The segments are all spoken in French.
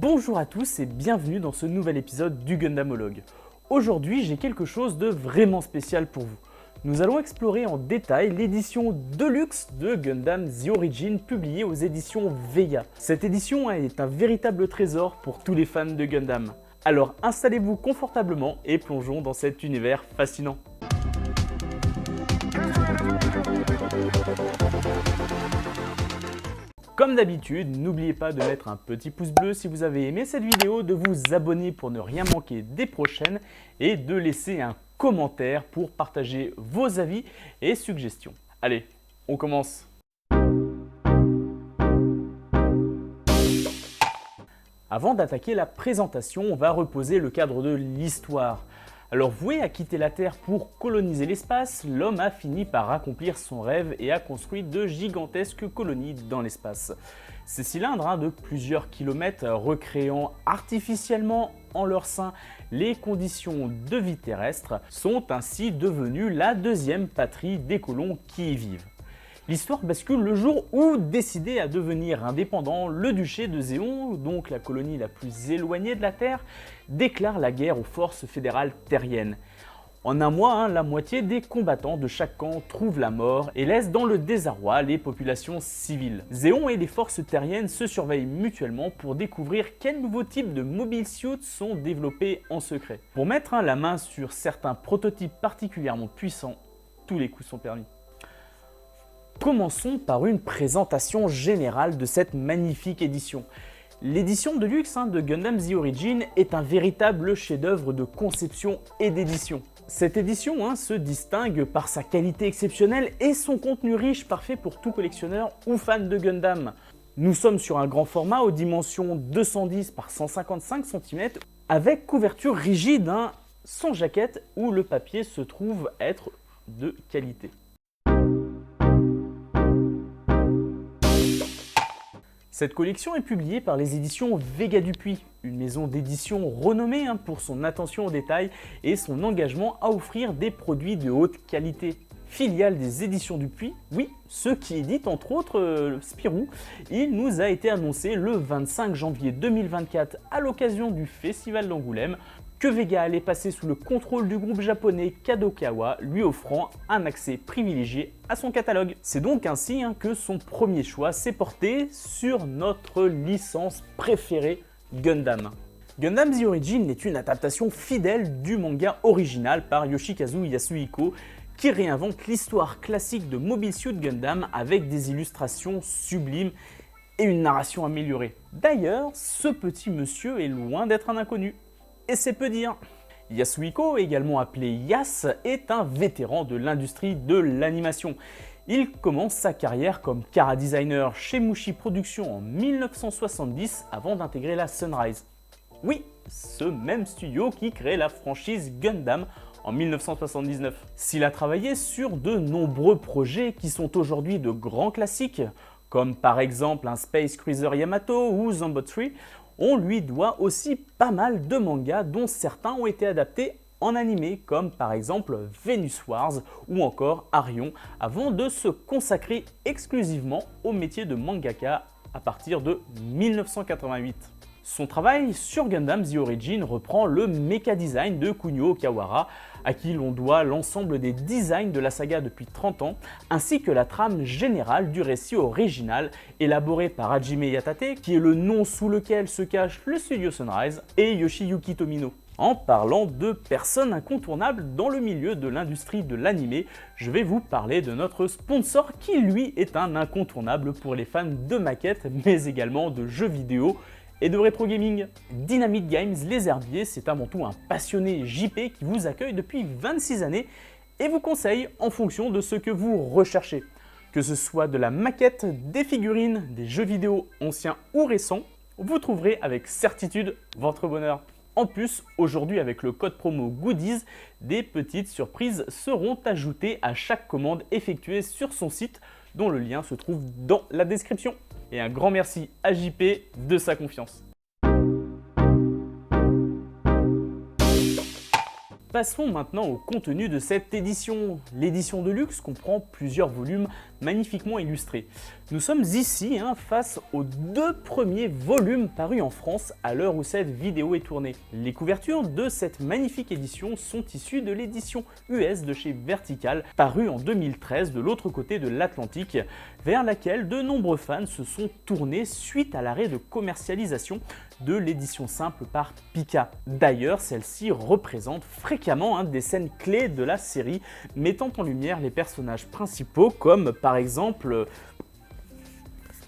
Bonjour à tous et bienvenue dans ce nouvel épisode du Gundamologue. Aujourd'hui, j'ai quelque chose de vraiment spécial pour vous. Nous allons explorer en détail l'édition Deluxe de Gundam The Origin publiée aux éditions Vega. Cette édition est un véritable trésor pour tous les fans de Gundam. Alors installez-vous confortablement et plongeons dans cet univers fascinant. Comme d'habitude, n'oubliez pas de mettre un petit pouce bleu si vous avez aimé cette vidéo, de vous abonner pour ne rien manquer des prochaines et de laisser un commentaire pour partager vos avis et suggestions. Allez, on commence. Avant d'attaquer la présentation, on va reposer le cadre de l'histoire. Alors voué à quitter la Terre pour coloniser l'espace, l'homme a fini par accomplir son rêve et a construit de gigantesques colonies dans l'espace. Ces cylindres de plusieurs kilomètres recréant artificiellement en leur sein les conditions de vie terrestre sont ainsi devenus la deuxième patrie des colons qui y vivent. L'histoire bascule le jour où, décidé à devenir indépendant, le duché de Zéon, donc la colonie la plus éloignée de la Terre, déclare la guerre aux forces fédérales terriennes. En un mois, la moitié des combattants de chaque camp trouvent la mort et laissent dans le désarroi les populations civiles. Zéon et les forces terriennes se surveillent mutuellement pour découvrir quels nouveaux types de mobile suits sont développés en secret. Pour mettre la main sur certains prototypes particulièrement puissants, tous les coups sont permis. Commençons par une présentation générale de cette magnifique édition. L'édition de luxe de Gundam The Origin est un véritable chef-d'œuvre de conception et d'édition. Cette édition se distingue par sa qualité exceptionnelle et son contenu riche parfait pour tout collectionneur ou fan de Gundam. Nous sommes sur un grand format aux dimensions 210 par 155 cm avec couverture rigide, sans jaquette, où le papier se trouve être de qualité. Cette collection est publiée par les éditions Vega Dupuis, une maison d'édition renommée pour son attention aux détails et son engagement à offrir des produits de haute qualité. Filiale des éditions Dupuis, oui, ceux qui éditent entre autres Spirou, il nous a été annoncé le 25 janvier 2024 à l'occasion du Festival d'Angoulême que Vega allait passer sous le contrôle du groupe japonais Kadokawa, lui offrant un accès privilégié à son catalogue. C'est donc ainsi que son premier choix s'est porté sur notre licence préférée, Gundam. Gundam The Origin est une adaptation fidèle du manga original par Yoshikazu Yasuhiko qui réinvente l'histoire classique de Mobile Suit Gundam avec des illustrations sublimes et une narration améliorée. D'ailleurs, ce petit monsieur est loin d'être un inconnu. Et c'est peu dire. Yasuhiko, également appelé Yas, est un vétéran de l'industrie de l'animation. Il commence sa carrière comme chara-designer chez Mushi Productions en 1970 avant d'intégrer la Sunrise. Oui, ce même studio qui crée la franchise Gundam en 1979. S'il a travaillé sur de nombreux projets qui sont aujourd'hui de grands classiques, comme par exemple un Space Cruiser Yamato ou Zombo 3, on lui doit aussi pas mal de mangas dont certains ont été adaptés en animé, comme par exemple Venus Wars ou encore Arion, avant de se consacrer exclusivement au métier de mangaka à partir de 1988. Son travail sur Gundam The Origin reprend le mecha design de Kunio Okawara, à qui l'on doit l'ensemble des designs de la saga depuis 30 ans, ainsi que la trame générale du récit original, élaboré par Hajime Yatate, qui est le nom sous lequel se cache le studio Sunrise, et Yoshiyuki Tomino. En parlant de personnes incontournables dans le milieu de l'industrie de l'animé, je vais vous parler de notre sponsor qui lui est un incontournable pour les fans de maquettes, mais également de jeux vidéo et de rétro gaming. Dynamite Games Les Herbiers, c'est avant tout un passionné JP qui vous accueille depuis 26 années et vous conseille en fonction de ce que vous recherchez. Que ce soit de la maquette, des figurines, des jeux vidéo anciens ou récents, vous trouverez avec certitude votre bonheur. En plus, aujourd'hui avec le code promo Goodies, des petites surprises seront ajoutées à chaque commande effectuée sur son site, dont le lien se trouve dans la description. Et un grand merci à JP de sa confiance. Passons maintenant au contenu de cette édition. L'édition de luxe comprend plusieurs volumes magnifiquement illustrés. Nous sommes ici face aux 2 premiers volumes parus en France à l'heure où cette vidéo est tournée. Les couvertures de cette magnifique édition sont issues de l'édition US de chez Vertical, parue en 2013 de l'autre côté de l'Atlantique, vers laquelle de nombreux fans se sont tournés suite à l'arrêt de commercialisation de l'édition simple par Pika. D'ailleurs, celle-ci représente fréquemment des scènes clés de la série, mettant en lumière les personnages principaux comme par exemple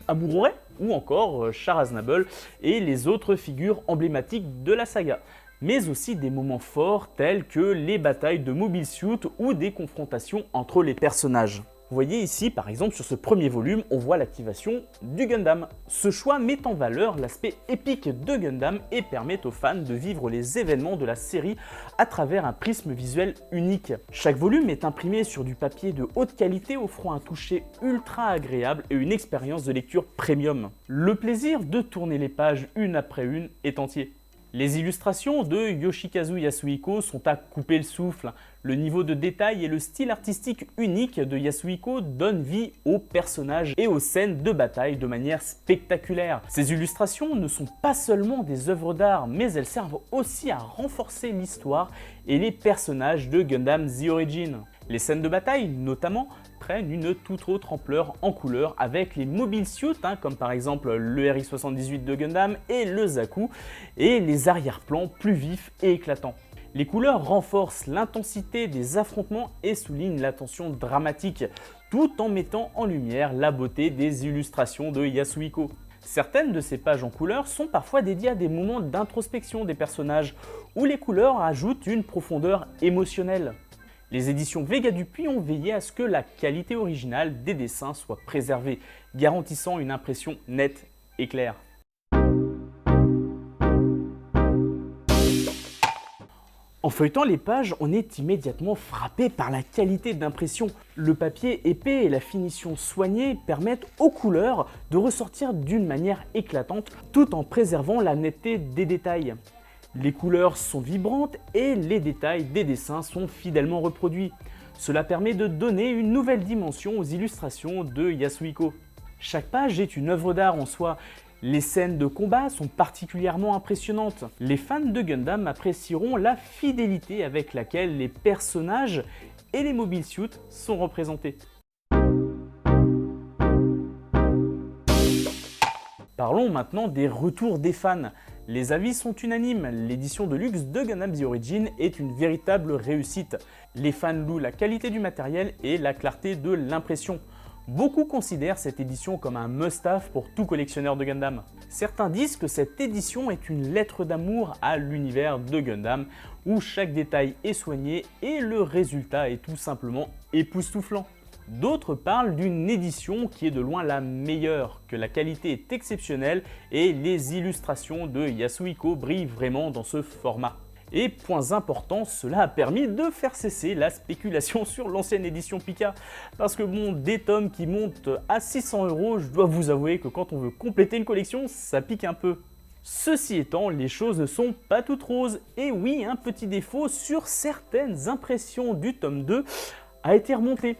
Amuro Ray ou encore Char Aznable et les autres figures emblématiques de la saga, mais aussi des moments forts tels que les batailles de Mobile Suit ou des confrontations entre les personnages. Vous voyez ici par exemple sur ce premier volume, on voit l'activation du Gundam. Ce choix met en valeur l'aspect épique de Gundam et permet aux fans de vivre les événements de la série à travers un prisme visuel unique. Chaque volume est imprimé sur du papier de haute qualité offrant un toucher ultra agréable et une expérience de lecture premium. Le plaisir de tourner les pages une après une est entier. Les illustrations de Yoshikazu Yasuhiko sont à couper le souffle. Le niveau de détail et le style artistique unique de Yasuhiko donnent vie aux personnages et aux scènes de bataille de manière spectaculaire. Ces illustrations ne sont pas seulement des œuvres d'art, mais elles servent aussi à renforcer l'histoire et les personnages de Gundam The Origin. Les scènes de bataille, notamment, prennent une toute autre ampleur en couleur avec les Mobile Suit, comme par exemple le RX-78 de Gundam et le Zaku, et les arrière-plans plus vifs et éclatants. Les couleurs renforcent l'intensité des affrontements et soulignent la tension dramatique, tout en mettant en lumière la beauté des illustrations de Yasuhiko. Certaines de ces pages en couleur sont parfois dédiées à des moments d'introspection des personnages, où les couleurs ajoutent une profondeur émotionnelle. Les éditions Vega Dupuis ont veillé à ce que la qualité originale des dessins soit préservée, garantissant une impression nette et claire. En feuilletant les pages, on est immédiatement frappé par la qualité d'impression. Le papier épais et la finition soignée permettent aux couleurs de ressortir d'une manière éclatante tout en préservant la netteté des détails. Les couleurs sont vibrantes et les détails des dessins sont fidèlement reproduits. Cela permet de donner une nouvelle dimension aux illustrations de Yasuhiko. Chaque page est une œuvre d'art en soi. Les scènes de combat sont particulièrement impressionnantes. Les fans de Gundam apprécieront la fidélité avec laquelle les personnages et les Mobile Suit sont représentés. Parlons maintenant des retours des fans. Les avis sont unanimes, l'édition de luxe de Gundam The Origin est une véritable réussite. Les fans louent la qualité du matériel et la clarté de l'impression. Beaucoup considèrent cette édition comme un must-have pour tout collectionneur de Gundam. Certains disent que cette édition est une lettre d'amour à l'univers de Gundam, où chaque détail est soigné et le résultat est tout simplement époustouflant. D'autres parlent d'une édition qui est de loin la meilleure, que la qualité est exceptionnelle et les illustrations de Yasuhiko brillent vraiment dans ce format. Et point important, cela a permis de faire cesser la spéculation sur l'ancienne édition Pika. Parce que bon, des tomes qui montent à 600 €, je dois vous avouer que quand on veut compléter une collection, ça pique un peu. Ceci étant, les choses ne sont pas toutes roses. Et oui, un petit défaut sur certaines impressions du tome 2 a été remonté.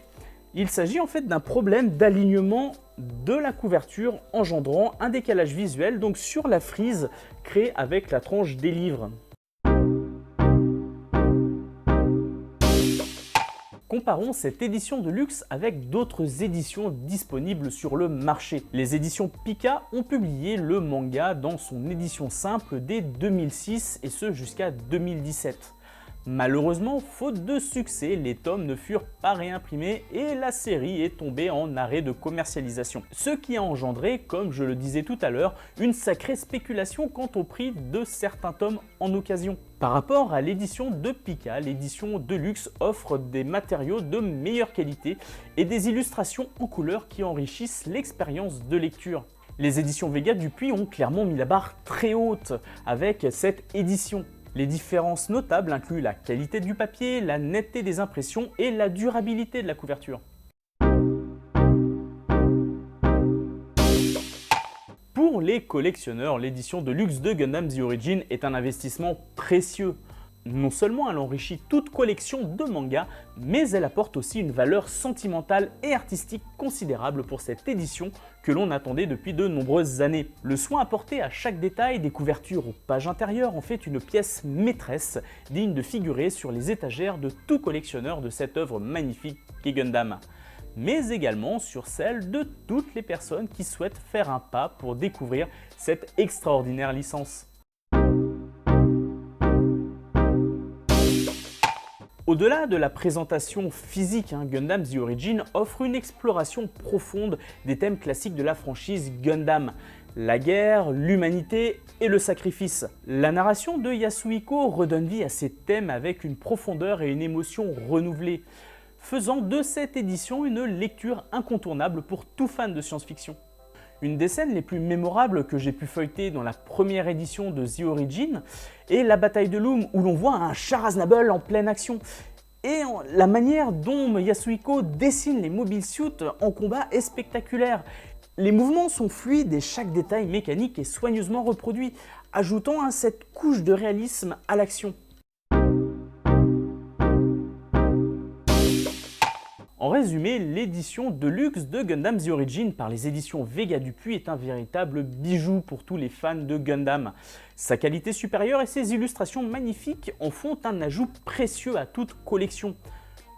Il s'agit en fait d'un problème d'alignement de la couverture engendrant un décalage visuel donc sur la frise créée avec la tranche des livres. Comparons cette édition de luxe avec d'autres éditions disponibles sur le marché. Les éditions Pika ont publié le manga dans son édition simple dès 2006 et ce jusqu'à 2017. Malheureusement, faute de succès, les tomes ne furent pas réimprimés et la série est tombée en arrêt de commercialisation. Ce qui a engendré, comme je le disais tout à l'heure, une sacrée spéculation quant au prix de certains tomes en occasion. Par rapport à l'édition de Pika, l'édition Deluxe offre des matériaux de meilleure qualité et des illustrations en couleur qui enrichissent l'expérience de lecture. Les éditions Vega Dupuis ont clairement mis la barre très haute avec cette édition. Les différences notables incluent la qualité du papier, la netteté des impressions et la durabilité de la couverture. Pour les collectionneurs, l'édition de luxe de Gundam The Origin est un investissement précieux. Non seulement elle enrichit toute collection de mangas, mais elle apporte aussi une valeur sentimentale et artistique considérable pour cette édition que l'on attendait depuis de nombreuses années. Le soin apporté à chaque détail des couvertures aux pages intérieures en fait une pièce maîtresse, digne de figurer sur les étagères de tout collectionneur de cette œuvre magnifique qu'est Gundam, mais également sur celle de toutes les personnes qui souhaitent faire un pas pour découvrir cette extraordinaire licence. Au-delà de la présentation physique, Gundam The Origin offre une exploration profonde des thèmes classiques de la franchise Gundam. La guerre, l'humanité et le sacrifice. La narration de Yasuhiko redonne vie à ces thèmes avec une profondeur et une émotion renouvelées, faisant de cette édition une lecture incontournable pour tout fan de science-fiction. Une des scènes les plus mémorables que j'ai pu feuilleter dans la première édition de The Origin est la bataille de Loum où l'on voit un char Aznable en pleine action. Et la manière dont Yasuhiko dessine les mobile suits en combat est spectaculaire. Les mouvements sont fluides et chaque détail mécanique est soigneusement reproduit, ajoutant cette couche de réalisme à l'action. En résumé, l'édition Deluxe de Gundam The Origin par les éditions Vega Dupuis est un véritable bijou pour tous les fans de Gundam. Sa qualité supérieure et ses illustrations magnifiques en font un ajout précieux à toute collection.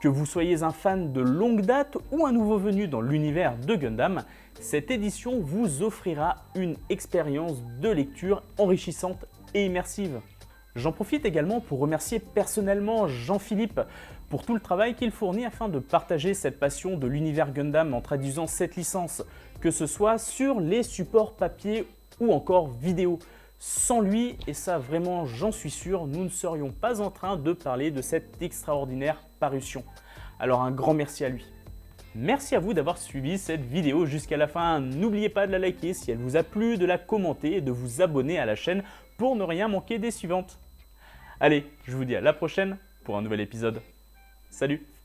Que vous soyez un fan de longue date ou un nouveau venu dans l'univers de Gundam, cette édition vous offrira une expérience de lecture enrichissante et immersive. J'en profite également pour remercier personnellement Jean-Philippe pour tout le travail qu'il fournit afin de partager cette passion de l'univers Gundam en traduisant cette licence, que ce soit sur les supports papier ou encore vidéo. Sans lui, et ça vraiment j'en suis sûr, nous ne serions pas en train de parler de cette extraordinaire parution. Alors un grand merci à lui. Merci à vous d'avoir suivi cette vidéo jusqu'à la fin. N'oubliez pas de la liker si elle vous a plu, de la commenter et de vous abonner à la chaîne pour ne rien manquer des suivantes. Allez, je vous dis à la prochaine pour un nouvel épisode. Salut!